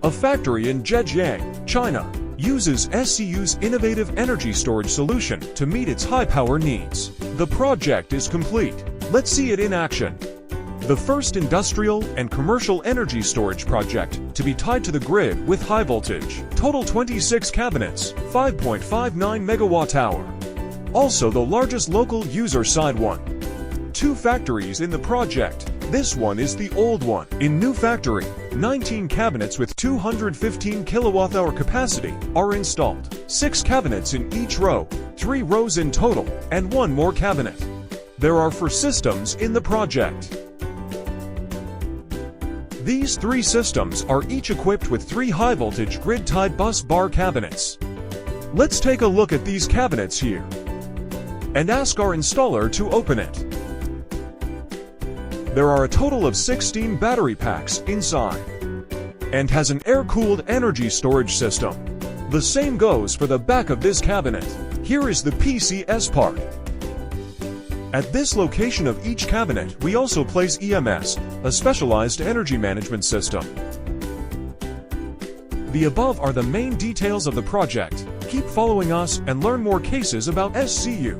A factory in Zhejiang, China, uses SCU's innovative energy storage solution to meet its high-power needs. The project is complete. Let's see it in action. The first industrial and commercial energy storage project to be tied to the grid with high voltage. Total 26 cabinets, 5.59 megawatt-hour. Also the largest local user-side one. 2 factories in the project. This one is the old one. In new factory, 19 cabinets with 215 kilowatt-hour capacity are installed. 6 cabinets in each row, 3 rows in total, and 1 more cabinet. There are 4 systems in the project. These 3 systems are each equipped with 3 high-voltage grid-tied bus bar cabinets. Let's take a look at these cabinets here and ask our installer to open it. There are a total of 16 battery packs inside and has an air-cooled energy storage system. The same goes for the back of this cabinet. Here is the PCS part. At this location of each cabinet, we also place EMS, a specialized energy management system. The above are the main details of the project. Keep following us and learn more cases about SCU.